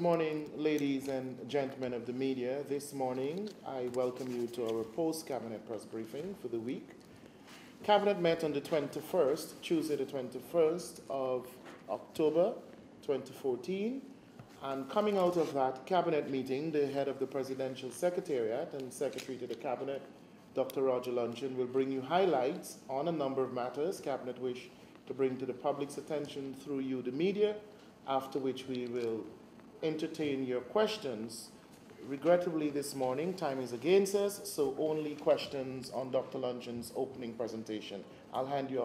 morning, ladies and gentlemen of the media. This morning, I welcome you to our post-Cabinet press briefing for the week. Cabinet met on the 21st, Tuesday the 21st of October 2014. And coming out of that Cabinet meeting, the head of the Presidential Secretariat and Secretary to the Cabinet, Dr. Roger Luncheon, will bring you highlights on a number of matters Cabinet wish to bring to the public's attention through you, the media, after which we will entertain your questions. Regrettably, this morning, time is against us, so only questions on Dr. Luncheon's opening presentation. I'll hand you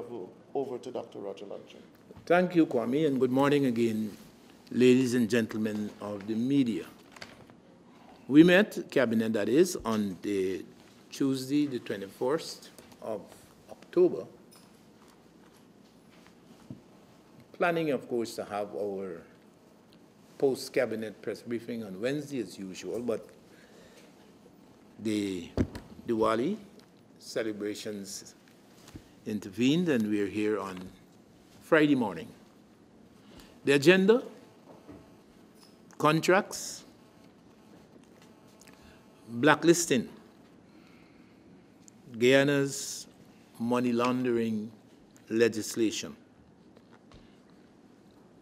over to Dr. Roger Luncheon. Thank you, Kwame, and good morning again, ladies and gentlemen of the media. We met, Cabinet that is, on the Tuesday, the 21st of October, planning, of course, to have our post-Cabinet press briefing on Wednesday as usual, but the Diwali celebrations intervened and we're here on Friday morning. The agenda: contracts, blacklisting, Guyana's money laundering legislation,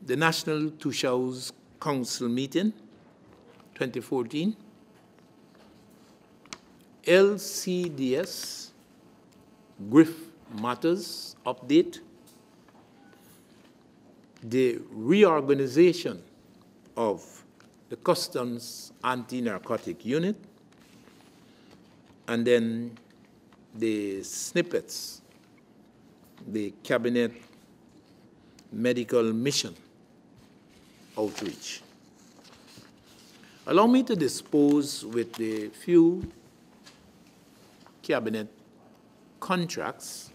the National Tushau's Council meeting, 2014, LCDS, Griff Matters update, the reorganization of the Customs Anti-Narcotic Unit, and then the snippets, the Cabinet Medical Mission outreach. Allow me to dispose with the few Cabinet contracts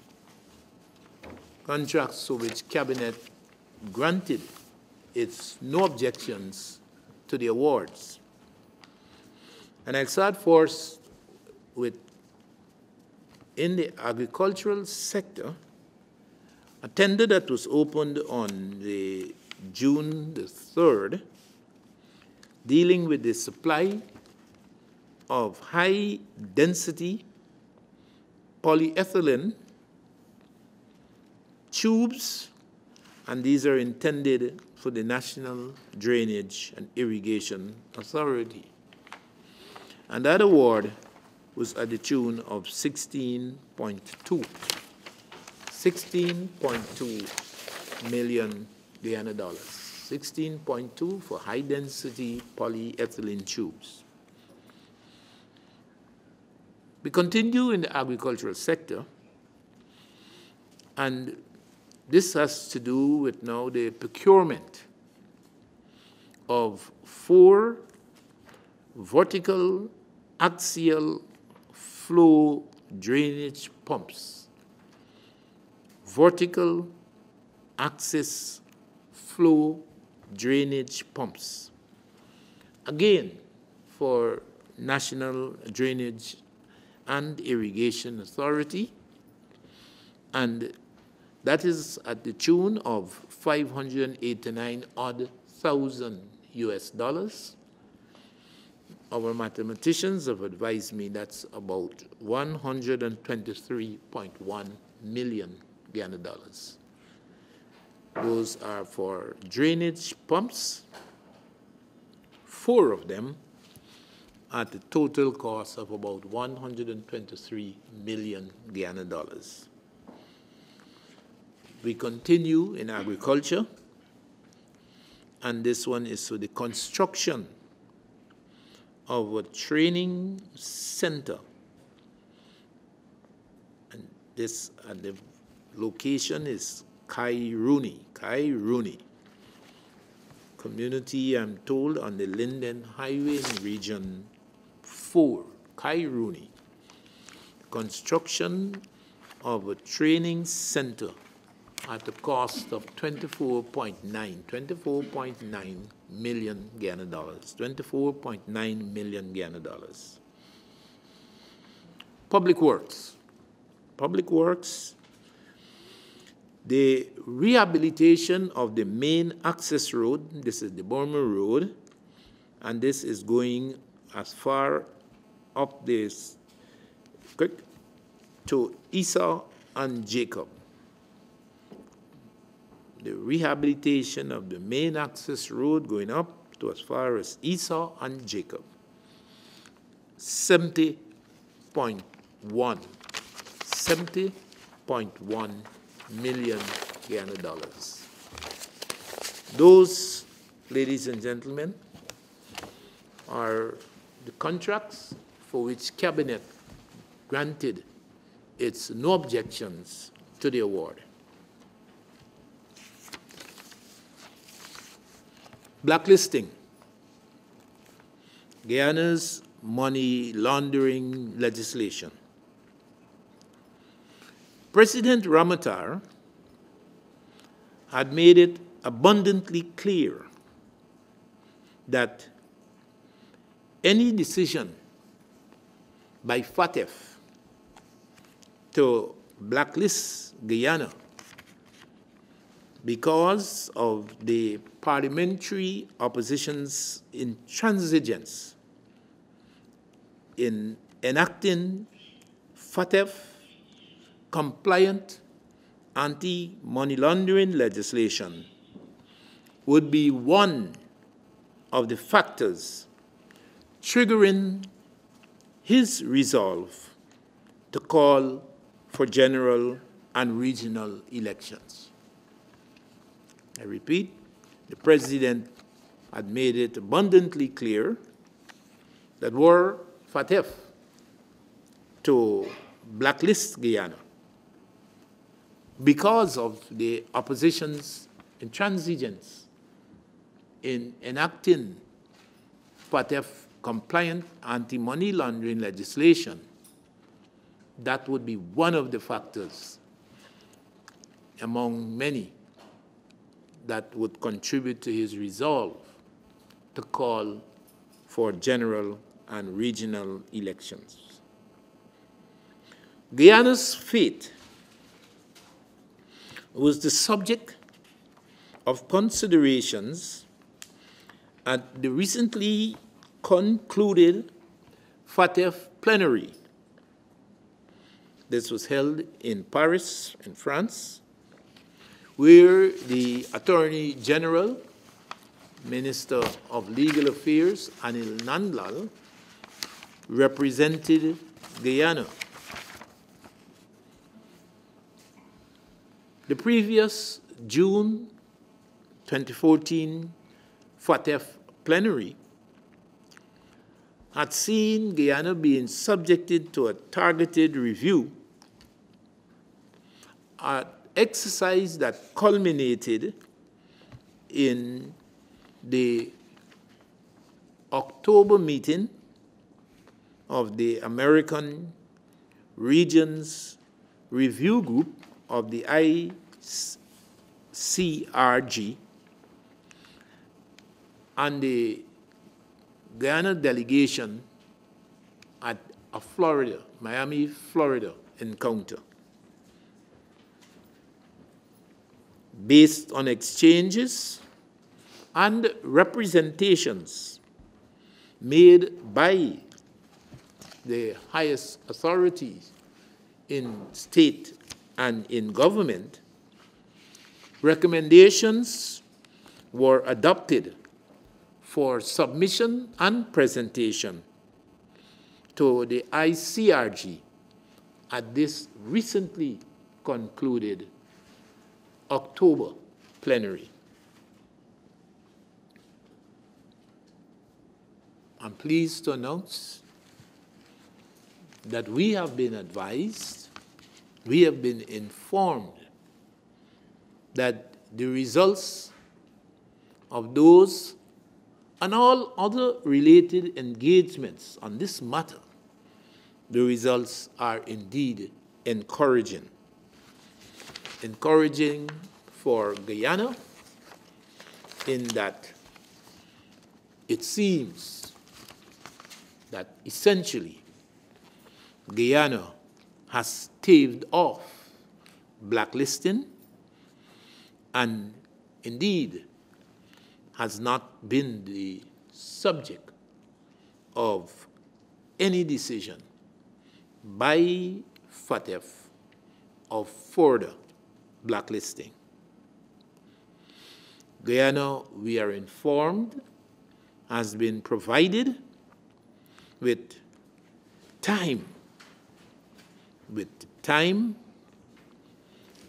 to which Cabinet granted its no objections to the awards. And I'll start first with, in the agricultural sector, a tender that was opened on the June the 3rd, dealing with the supply of high-density polyethylene tubes, and these are intended for the National Drainage and Irrigation Authority. And that award was at the tune of 16.2 million Guyana dollars. 16.2 for high-density polyethylene tubes. We continue in the agricultural sector, and this has to do with now the procurement of 4 vertical axial flow drainage pumps. Vertical axis flow drainage pumps. Again, for National Drainage and Irrigation Authority, and that is at the tune of 589,000 US dollars. Our mathematicians have advised me that's about 123.1 million Guyana dollars. Those are for drainage pumps, 4 of them, at a total cost of about 123 million Guyana dollars. We continue in agriculture, and this one is for the construction of a training center. And this, and the location is Kairuni, community, I'm told, on the Linden Highway in Region 4, Kairuni. Construction of a training center at the cost of 24.9 million Guyana dollars, 24.9 million Guyana dollars. Public Works. Public Works, the rehabilitation of the main access road, this is the Burma Road, and this is going as far up this creek to Esau and Jacob. The rehabilitation of the main access road going up to as far as Esau and Jacob. 70.1 million Guyana dollars. Those, ladies and gentlemen, are the contracts for which Cabinet granted its no objections to the award. Blacklisting. Guyana's money laundering legislation. President Ramatar had made it abundantly clear that any decision by FATF to blacklist Guyana because of the parliamentary opposition's intransigence in enacting FATF-compliant anti-money laundering legislation would be one of the factors triggering his resolve to call for general and regional elections. I repeat, the President had made it abundantly clear that were FATF to blacklist Guyana because of the opposition's intransigence in enacting FATF-compliant anti-money laundering legislation, that would be one of the factors among many that would contribute to his resolve to call for general and regional elections. Guyana's fate was the subject of considerations at the recently concluded FATF plenary. This was held in Paris, in France, where the Attorney General, Minister of Legal Affairs, Anil Nandlal, represented Guyana. The previous June 2014 FATF plenary had seen Guyana being subjected to a targeted review, an exercise that culminated in the October meeting of the American Regions Review Group of the ICRG and the Guyana delegation at a Florida, Miami, Florida encounter. Based on exchanges and representations made by the highest authorities in state and in government, recommendations were adopted for submission and presentation to the ICRG at this recently concluded October plenary. I'm pleased to announce that we have been advised, we have been informed that the results of those and all other related engagements on this matter, the results are indeed encouraging. Encouraging for Guyana in that it seems that essentially Guyana has staved off blacklisting and indeed has not been the subject of any decision by FATF of further blacklisting. Guyana, we are informed, has been provided with time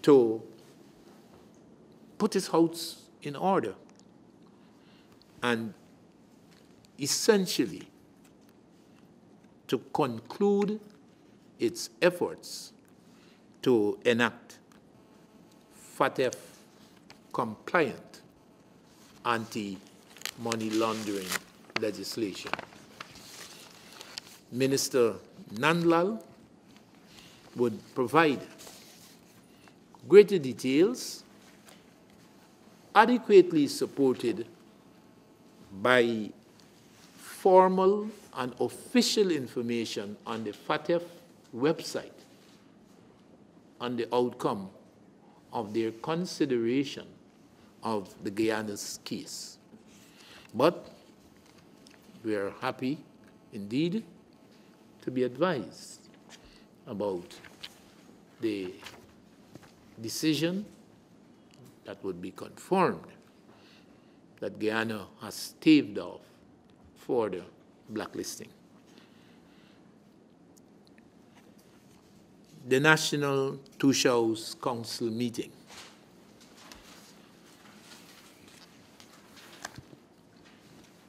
to put its house in order and essentially to conclude its efforts to enact FATF compliant anti-money laundering legislation. Minister Nandlal would provide greater details adequately supported by formal and official information on the FATF website on the outcome of their consideration of the Guyana's case. But we are happy indeed to be advised about the decision that would be confirmed that Guyana has staved off for the blacklisting. The National Two Shows Council meeting.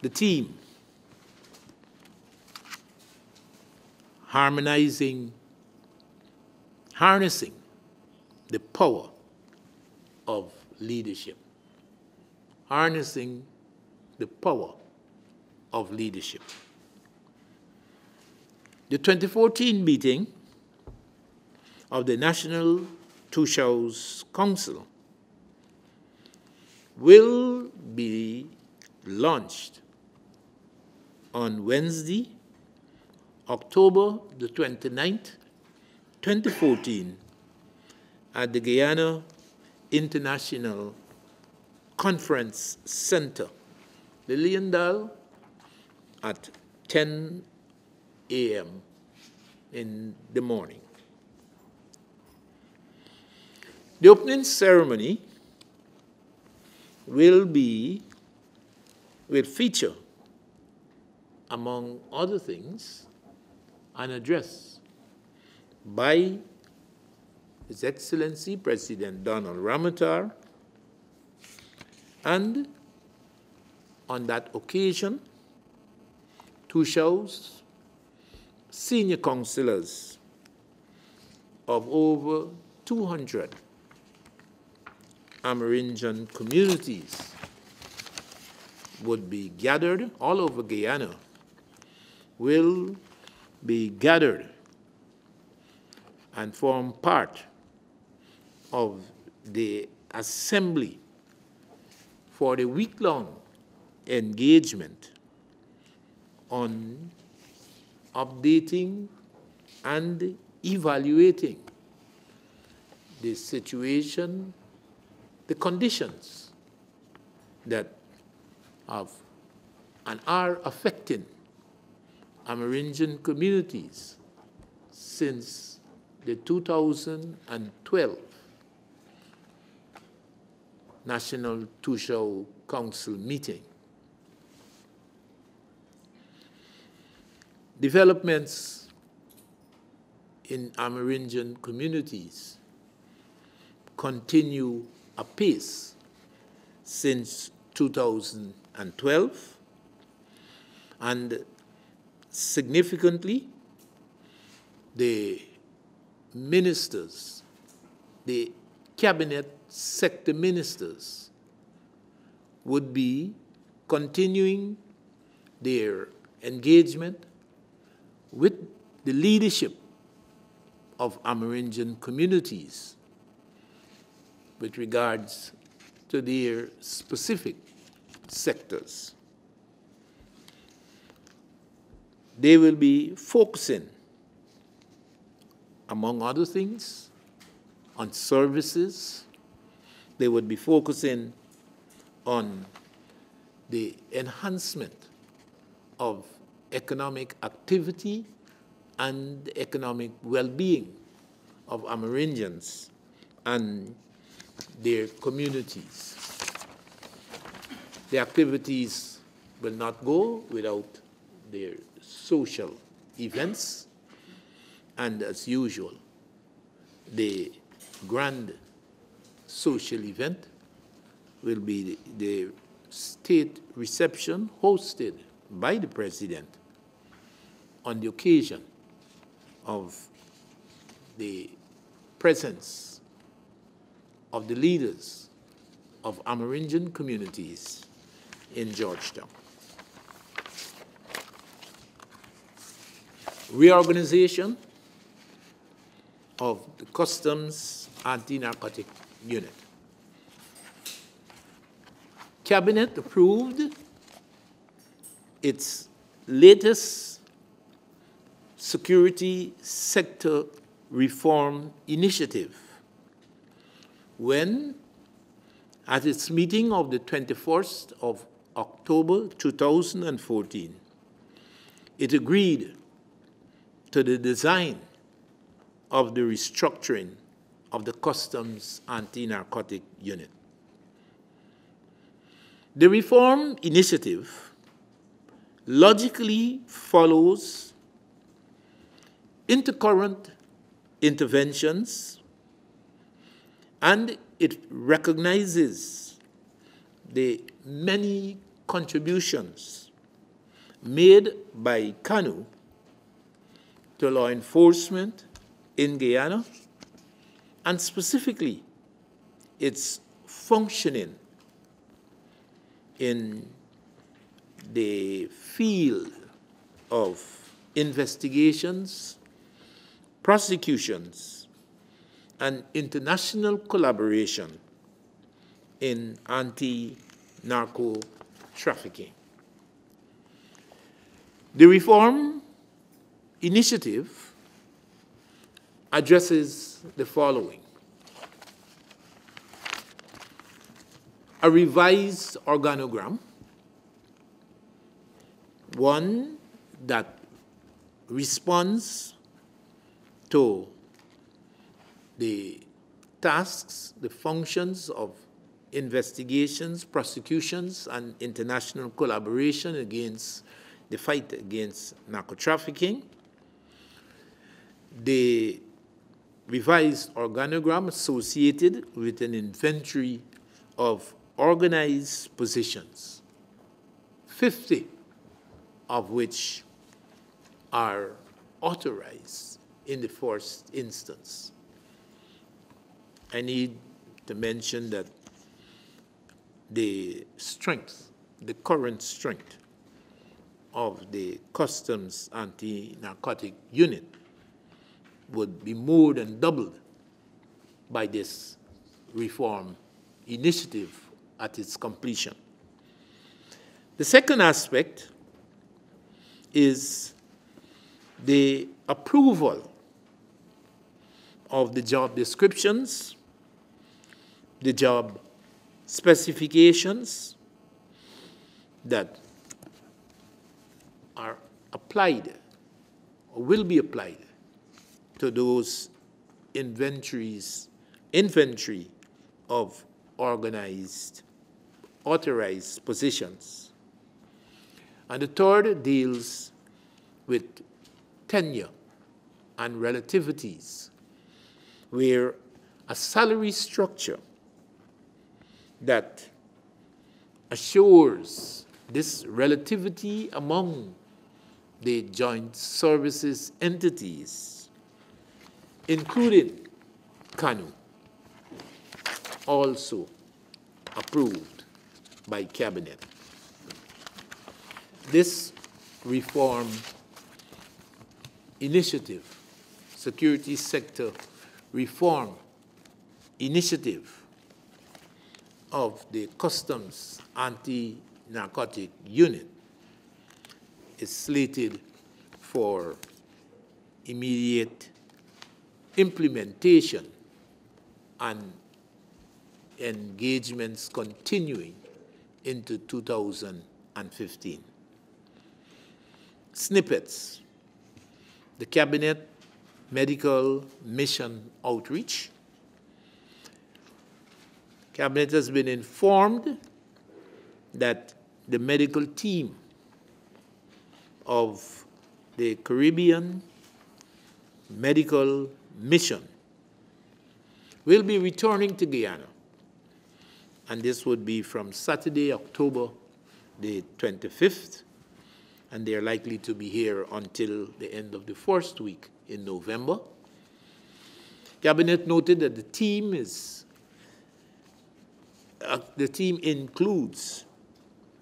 The team, harnessing the power of leadership. Harnessing the power of leadership. The 2014 meeting of the National Two Shows Council will be launched on Wednesday, October the 29th, 2014, at the Guyana International Conference Center, the Leondale, at 10 a.m. in the morning. The opening ceremony will feature, among other things, an address by His Excellency President Donald Ramotar, and on that occasion, Two Shows senior councillors of over 200 Amerindian communities would be gathered all over Guyana, will be gathered and form part of the assembly for the week-long engagement on updating and evaluating the situation, the conditions that have and are affecting Amerindian communities since the 2012 National Two Show Council meeting. Developments in Amerindian communities continue apace since 2012, and significantly, the ministers, the cabinet sector ministers, would be continuing their engagement with the leadership of Amerindian communities with regards to their specific sectors. They will be focusing, among other things, on services. They would be focusing on the enhancement of economic activity and economic well-being of Amerindians and their communities. The activities will not go without their social events, and as usual, the grand social event will be the state reception hosted by the President on the occasion of the presence of the leaders of Amerindian communities in Georgetown. Reorganization of the Customs Anti-Narcotic Unit. Cabinet approved its latest security sector reform initiative when, at its meeting of the 21st of October 2014, it agreed to the design of the restructuring of the Customs Anti-Narcotic Unit. The reform initiative logically follows intercurrent interventions, and it recognizes the many contributions made by CANU to law enforcement in Guyana, and specifically its functioning in the field of investigations, prosecutions, and international collaboration in anti-narco trafficking. The reform initiative addresses the following: a revised organogram, one that responds to the tasks, the functions of investigations, prosecutions, and international collaboration against the fight against narco-trafficking. The revised organogram associated with an inventory of organized positions, 50 of which are authorized in the first instance. I need to mention that the strength, the current strength of the Customs Anti-Narcotic Unit would be more than doubled by this reform initiative at its completion. The second aspect is the approval of the job descriptions, the job specifications that are applied or will be applied to those inventory of organized, authorized positions. And the third deals with tenure and relativities, where a salary structure that assures this relativity among the joint services entities, including CANU, also approved by Cabinet. This reform initiative, security sector reform initiative of the Customs Anti-Narcotic Unit is slated for immediate implementation and engagements continuing into 2015. snippets. The Cabinet Medical Mission Outreach. Cabinet has been informed that the medical team of the Caribbean Medical Mission will be returning to Guyana. And this would be from Saturday, October the 25th, and they're likely to be here until the end of the first week in November. Cabinet noted that the team includes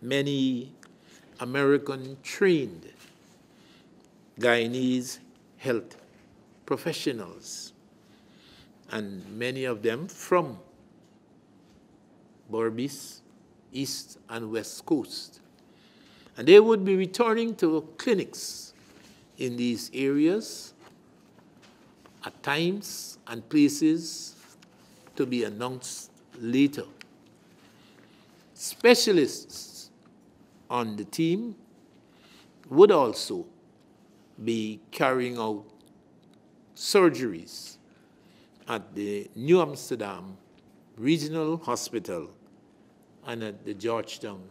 many American-trained Guyanese health professionals, and many of them from Berbice, East and West Coast. And they would be returning to clinics in these areas at times and places to be announced later. Specialists on the team would also be carrying out surgeries at the New Amsterdam Regional Hospital and at the Georgetown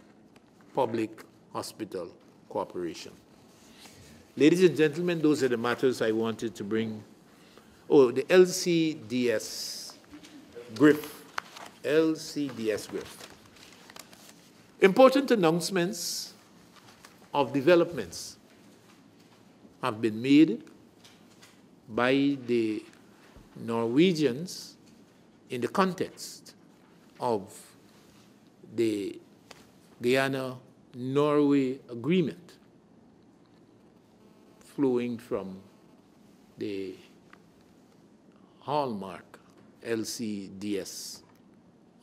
Public Hospital Corporation. Ladies and gentlemen, those are the matters I wanted to bring. Oh, the LCDS GRIF. LCDS GRIF. Important announcements of developments have been made by the Norwegians in the context of the Guyana-Norway agreement flowing from the hallmark LCDS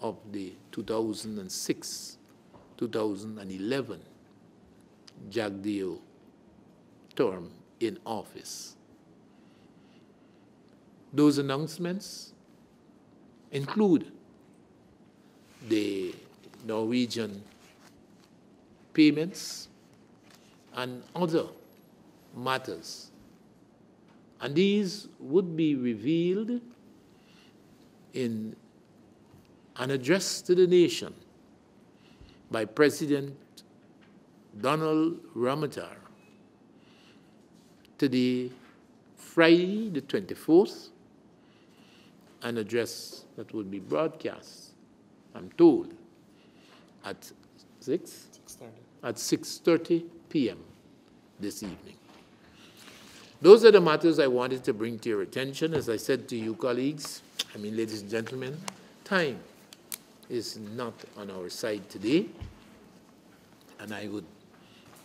of the 2006-2011 Jagdeo term in office. Those announcements include the Norwegian payments and other matters. And these would be revealed in an address to the nation by President Donald Ramotar today, Friday the 24th, an address that will be broadcast, I'm told, at 6:30 p.m. this evening. Those are the matters I wanted to bring to your attention. As I said to you, colleagues, ladies and gentlemen, time is not on our side today, and I would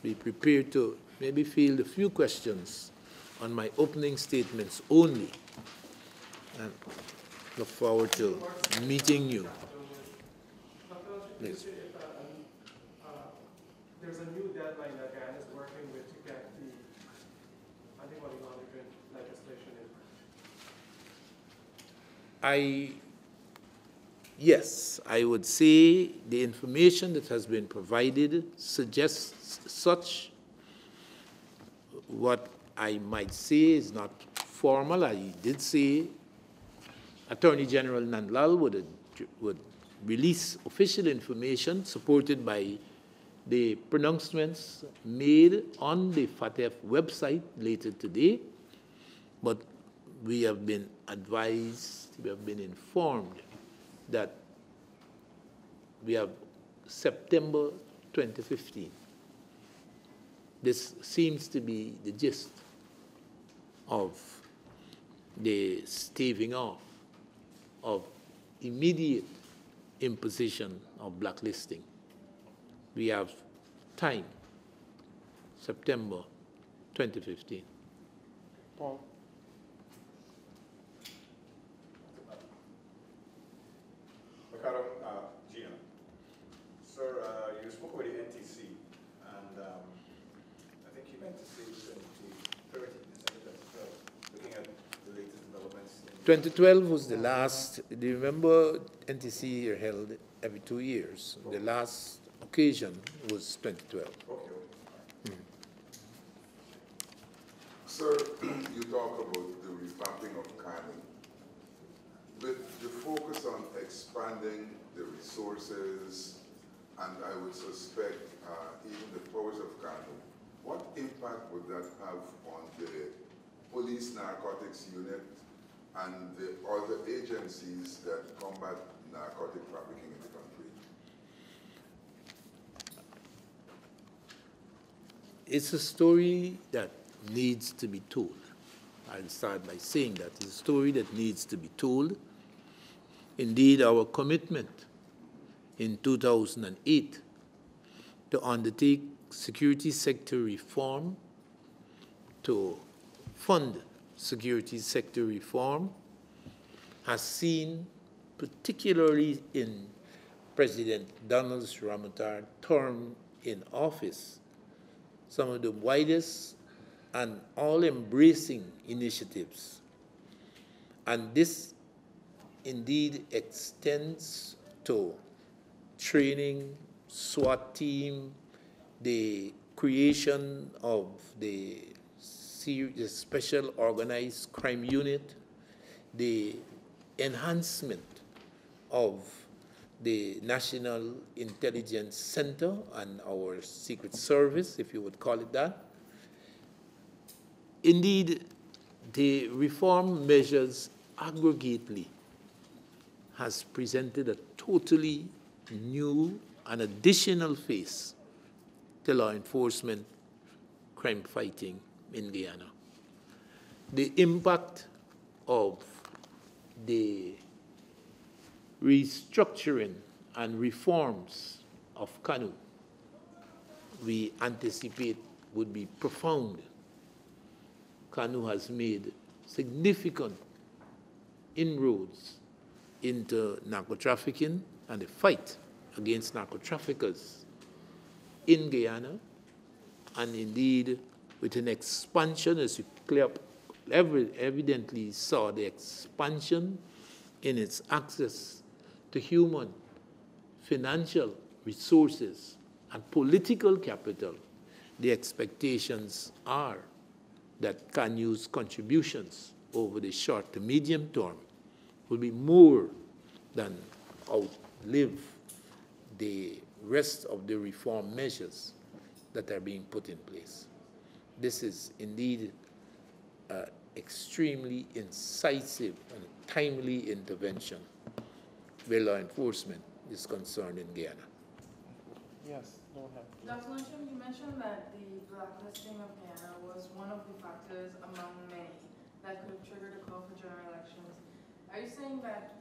be prepared to maybe field a few questions on my opening statements only, and look forward to meeting you. Please. There's a new deadline that Guyana is working with to get the antibody monitoring legislation in. Yes, I would say the information that has been provided suggests such. What I might say is not formal. I did say Attorney General Nandlal would release official information supported by the pronouncements made on the FATF website later today, but we have been advised, we have been informed that we have September 2015. This seems to be the gist of the staving off of immediate imposition of blacklisting. We have time, September 2015. Paul. Ricardo, Gina. Sir, you spoke about the NTC, and I think you meant to say 2030, December 2012, looking at the latest developments. 2012 was the last. Do you remember NTC are held every 2 years? The last occasion was 2012. Okay. funding, the resources, and I would suspect even the powers of Kano, what impact would that have on the police narcotics unit and the other agencies that combat narcotic trafficking in the country? It's a story that needs to be told. I'll start by saying that it's a story that needs to be told. Indeed, our commitment in 2008 to undertake security sector reform, to fund security sector reform, has seen, particularly in President Donald Ramatar's term in office, some of the widest and all-embracing initiatives. And this indeed extends to training, SWAT team, the creation of the Special Organized Crime Unit, the enhancement of the National Intelligence Center and our Secret Service, if you would call it that. Indeed, the reform measures aggregately has presented a totally new and additional face to law enforcement crime fighting in Guyana. The impact of the restructuring and reforms of Kanu, we anticipate would be profound. Kanu has made significant inroads into narco-trafficking and the fight against narco-traffickers in Guyana, and indeed with an expansion, as you evidently saw, the expansion in its access to human, financial resources, and political capital. The expectations are that Kanu's contributions over the short to medium term will be more than outlive the rest of the reform measures that are being put in place. This is indeed extremely incisive and timely intervention where law enforcement is concerned in Guyana. Yes, go ahead. Dr. Luncheon, you mentioned that the blacklisting of Guyana was one of the factors among many that could have triggered a call for general elections. Are you saying that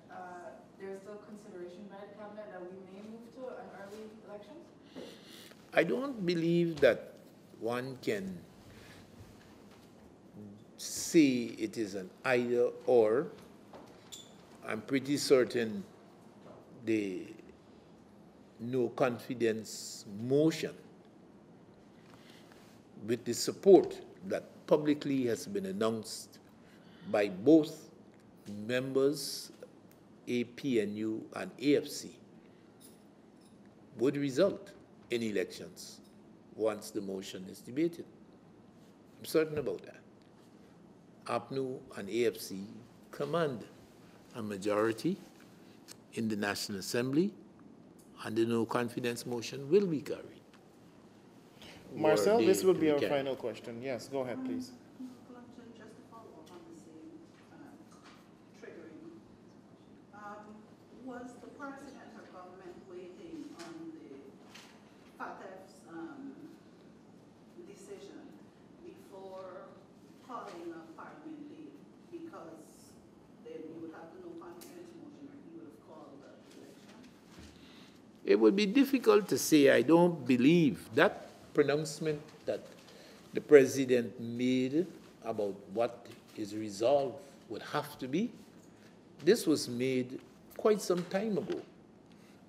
there's still consideration by the cabinet that we may move to an early election? I don't believe that one can say it is an either or. I'm pretty certain the no confidence motion, with the support that publicly has been announced by both members, APNU and AFC, would result in elections once the motion is debated. I'm certain about that. APNU and AFC command a majority in the National Assembly, and the no confidence motion will be carried. Marcel, this will be our final question. Yes, go ahead, please. Just to follow up on the same triggering, was the president or government waiting on the FATF's decision before calling a parliament date, because then you would have the no confidence motion, or he would have called the election? It would be difficult to say. I don't believe that pronouncement that the president made about what his resolve would have to be. This was made quite some time ago,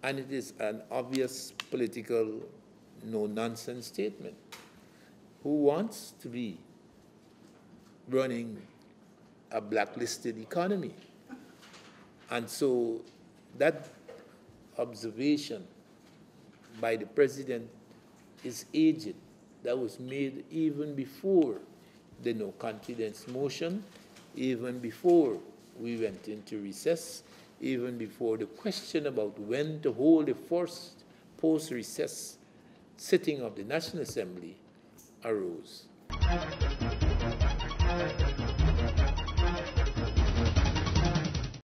and it is an obvious political no-nonsense statement. Who wants to be running a blacklisted economy? And so that observation by the president is aged. That was made even before the no confidence motion, even before we went into recess, even before the question about when to hold the first post-recess sitting of the National Assembly arose.